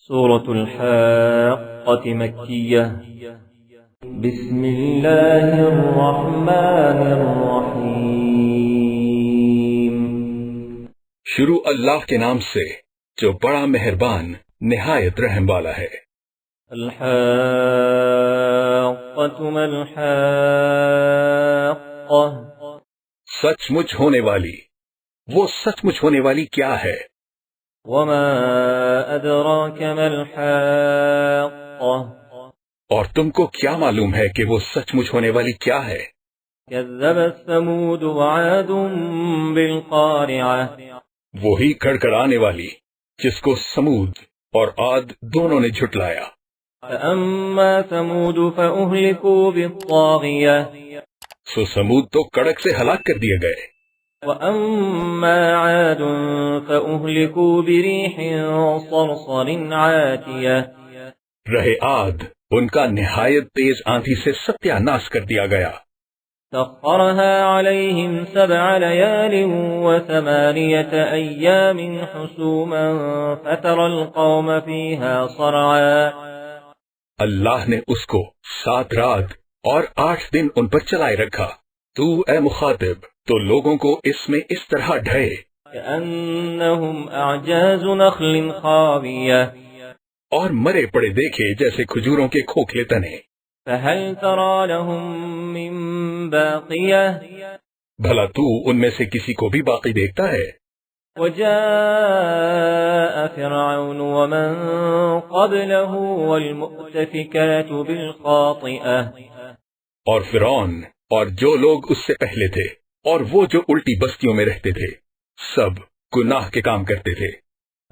سورة الحاقة مكية بسم الله الرحمن الرحیم شروع اللہ کے نام سے جو بڑا مہربان نہایت رحم والا ہے۔ الحاقة ما الحاقة سچ مچ ہونے والی، وہ سچ مچ ہونے والی کیا ہے؟ وما أدراك ما الحاقة اور تم کو کیا معلوم ہے کہ وہ سچ مچ ہونے والی کیا ہے؟ كذبت ثمود وعاد بالقارعة وہی کڑکڑانے والی جس کو سمود اور عاد دونوں نے جھٹلایا۔ فأما ثمود فأهلكوا بالطاغية سو سمود تو کڑک سے ہلاک کر دیے گئے، وأما عاد فأهلكوا بريح صرصر عاتية رہے عاد ان کا نہایت تیز آندھی سے ستیہ ناش کر دیا گیا۔ سخرها عليهم 7 ليال و8 أيام حسوما فترى القوم فيها صرعا اللہ نے اس کو 7 رات اور 8 دن ان پر چلائے رکھا، تو اے مخاطب تو لوگوں کو اس میں اس طرح ڈھائے كأنهم أعجاز نخل خاوية اور مرے پڑے دیکھے جیسے کھجوروں کے کھوکھلے تنے۔ فهل ترى لهم من باقية بھلا تو ان میں سے کسی کو بھی باقی دیکھتا ہے؟ وجاء فرعون ومن قبله والمؤتفكات بالخاطئة اور فرعون اور جو لوگ اس سے پہلے تھے اور وہ جو الٹی بستیوں میں رہتے تھے سب گناہ کے کام کرتے تھے۔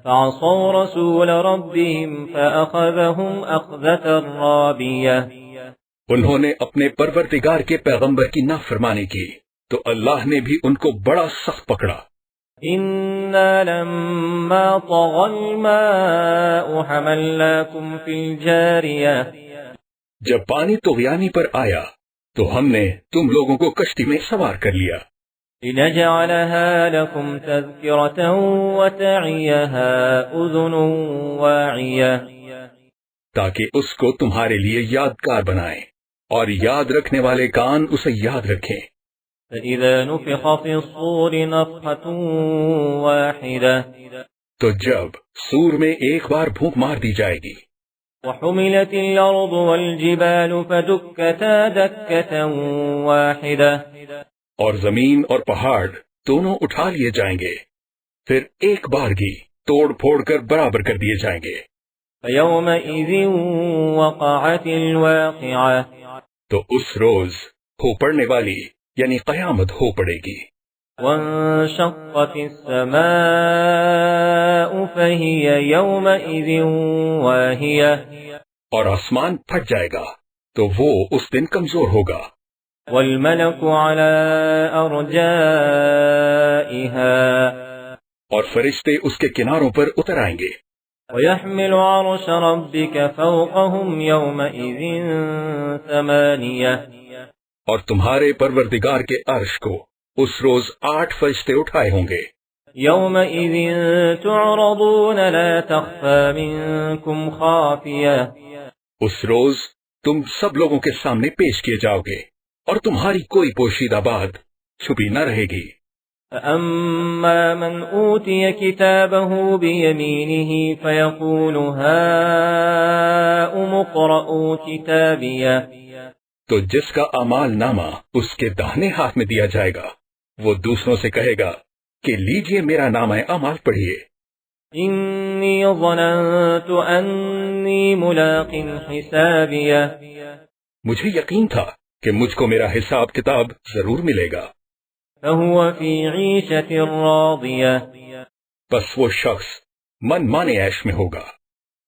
فعصوا رسول ربهم فأخذهم أخذة رابية انہوں نے اپنے پروردگار کے پیغمبر کی نافرمانی کی تو اللہ نے بھی ان کو بڑا سخت پکڑا۔ إنا لما طغى الماء حملناكم في الجارية جب پانی طغیانی پر آیا تو ہم نے تم لوگوں کو کشتی میں سوار کر لیا، لنجعلها لكم تذكرة وتعيها أذن واعية تاکہ اس کو تمہارے لیے یادگار بنائیں اور یاد رکھنے والے کان اسے یاد رکھیں۔ فإذا نفخ في الصور نفخة واحدة تو جب سور میں ایک بار پھونک مار دی جائے گی، وحملت الأرض والجبال فدكتا دكة واحدة اور زمین اور پہاڑ دونوں اٹھا لیے جائیں گے، پھر ایک بارگی توڑ پھوڑ کر برابر کر دیے جائیں گے۔ فيومئذ وقعت الواقعة تو اس روز ہو پڑنے والی یعنی قیامت ہو پڑے گی۔ وانشقت السماء فهي يومئذ واهية اور آسمان پھٹ جائے گا تو وہ اس دن کمزور ہوگا۔ والملك على أرجائها اور فرشتے اس کے کناروں پر اتر آئیں گے۔ ويحمل عرش ربك فوقهم يومئذ 8 اور تمہارے پروردگار کے عرش کو اس روز 8 فرشتے اٹھائے ہوں گے۔ يومئذ تعرضون لا تخفى منكم خافية اس روز تم سب لوگوں کے سامنے پیش کیے جاؤ گے اور تمہاری کوئی پوشیدہ بات چھپی نہ رہے گی۔ فأما من أوتي كتابه بيمينه فيقول هاؤم اقرءوا كتابيه تو جس کا اعمال نامہ اس کے داہنے ہاتھ میں دیا جائے گا وہ دوسروں سے کہے گا کہ لیجئے میرا نامہ اعمال پڑھیے۔ إني ظننت أني ملاق حسابيه مجھے یقین تھا کہ مجھ کو میرا حساب کتاب ضرور ملے گا۔ فهو في عيشة راضية بس وہ شخص من مانے عیش میں ہوگا،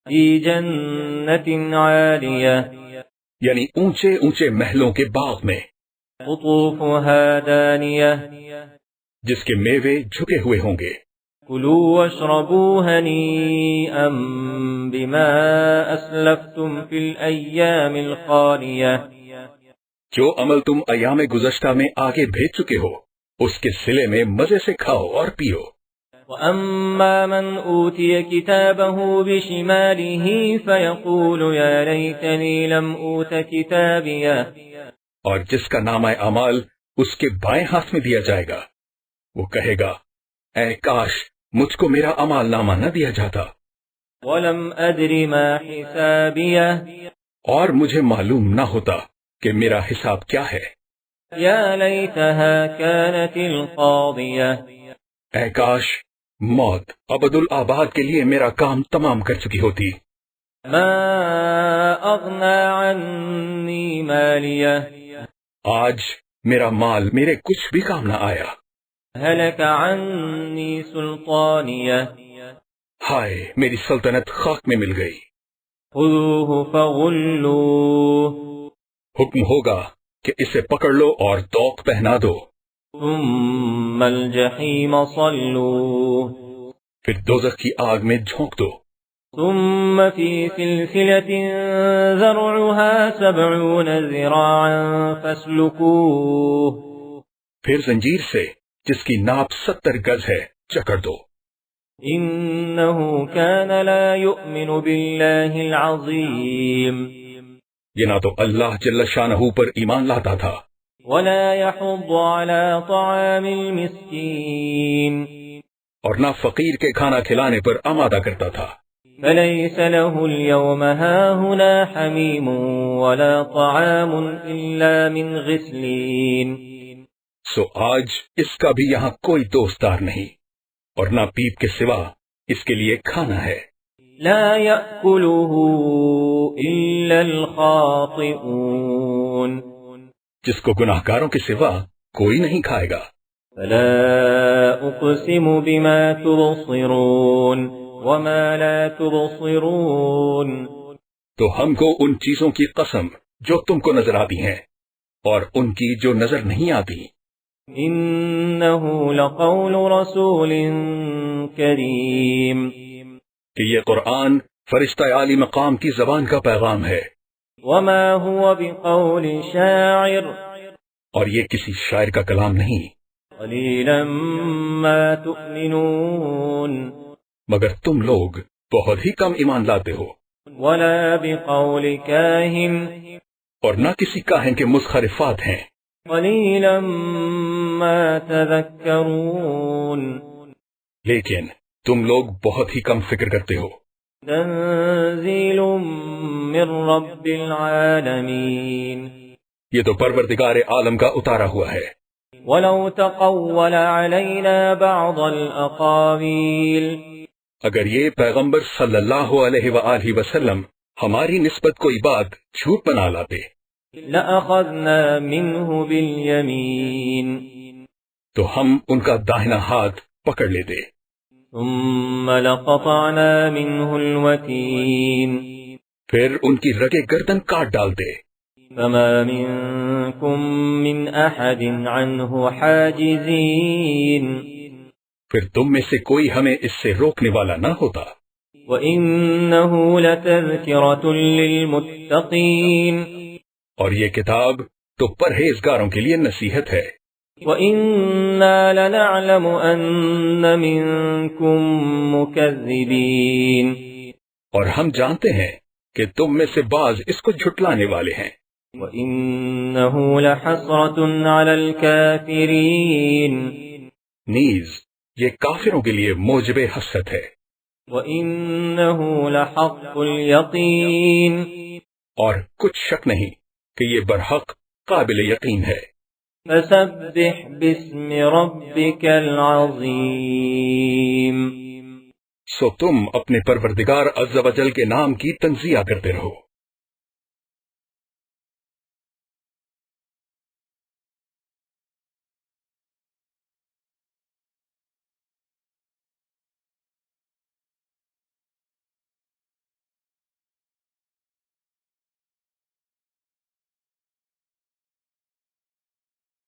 في جنة عالية یعنی اونچے اونچے محلوں کے باغ میں، قطوفها دانية جس کے میوے جھکے ہوئے ہوں گے۔ كلوا واشربوا هنيئا بما أسلفتم في الأيام الخالية جو عمل تم ایام گزشتہ میں آگے بھیج چکے ہو اس کے صلے میں مزے سے کھاؤ اور پیو۔ وأما من أوتي كتابه بشماله فيقول يا ليتني لم أوت كتابيه. اور جس کا نامہ اعمال اس کے بائیں ہاتھ میں دیا جائے گا وہ کہے گا اے کاش مجھ کو میرا اعمال نامہ نہ دیا جاتا. ولم أدر ما حسابيه. اور مجھے معلوم نہ ہوتا کہ میرا حساب کیا ہے. يا ليتها كانت القاضية. اے کاش موت ابد الآباد کے لیے میرا کام تمام کر چکی ہوتی. ما أغنى عني ماليه. آج میرا مال میرے کچھ بھی کام نہ آیا. هلك عني سلطانيه. ہائے میری سلطنت خاک میں مل گئی. خذوه فغلوه. حکم ہوگا کہ اسے پکڑ لو اور توق پہنا دو. ثم الجحیم صلوه. پھر دوزخ کی آگ میں جھونک دو. ثم في سلسلة ذرعها 70 ذراعا فاسلكوه. پھر زنجیر سے جس کی ناپ 70 گز ہے جکڑ دو. إنه كان لا يؤمن بالله العظيم. یہ نہ تو اللہ جل شانہ پر ایمان لاتا تھا ولا يحض على طعام المسكين. اور نہ فقیر کے کھانا کھلانے پر آمادہ کرتا تھا. فليس له اليوم هاهنا حميم ولا طعام إلا من غسلين. سو آج اس کا بھی یہاں کوئی دوستدار نہیں اور نہ پیپ کے سوا اس کے لیے کھانا ہے. لا يأكله إلا الخاطئون. جس کو گناہگاروں کے سوا کوئی نہیں کھائے گا. فلا أقسم بما تبصرون وما لا تبصرون. تو ہم کو ان چیزوں کی قسم جو تم کو نظر آتی ہیں اور ان کی جو نظر نہیں آتی. إنه لقول رسول کریم. کہ یہ قرآن فرشتہ عالی مقام کی زبان کا پیغام ہے. وما هو بقول شاعر. اور یہ کسی شاعر کا کلام نہیں. قلیلا ما تؤمنون. مگر تم لوگ بہت ہی کم ایمان لاتے ہو. ولا بقول کاہن. اور نہ کسی کاہن کے مسخرفات ہیں. قلیلا ما تذکرون. لیکن تم لوگ بہت ہی کم فکر کرتے ہو. تنزیل من رب العالمین. یہ تو پروردگار عالم کا اتارا ہوا ہے. ولو تقول علینا بعض الاقاویل. اگر یہ پیغمبر صلی اللہ علیہ وآلہ وسلم ہماری نسبت کوئی بات جھوٹ بنا لاتے لأخذنا منه بالیمین. تو ہم ان کا داہنا ہاتھ پکڑ لیتے. ثم لقطعنا منه الوتین. پھر ان کی رگے گردن کاٹ ڈالتے. فما منکم من احد عنه حاجزین. پھر تم میں سے کوئی ہمیں اس سے روکنے والا نہ ہوتا. وَإِنَّهُ لَتَذْكِرَةٌ لِّلْمُتَّقِينَ. اور یہ کتاب تو پرہیزگاروں کے لیے نصیحت ہے. وَإِنَّا لَنَعْلَمُ أَنَّ مِنكُم مُّكَذِّبِينَ. اور ہم جانتے ہیں کہ تم میں سے بعض اس کو جھٹلانے والے ہیں. وَإِنَّهُ لَحَسْرَةٌ عَلَى الْكَافِرِينَ. نیز یہ کافروں کے لیے موجب حسرت ہے. وَإِنَّهُ لَحَقُّ الْيَقِينِ. اور کچھ شک نہیں کہ یہ برحق قابل یقین ہے. فَسَبِّحْ بِاسْمِ رَبِّكَ الْعَظِيمِ. سو تم اپنے پروردگار عز و جل کے نام کی تنزیہ کرتے رہو.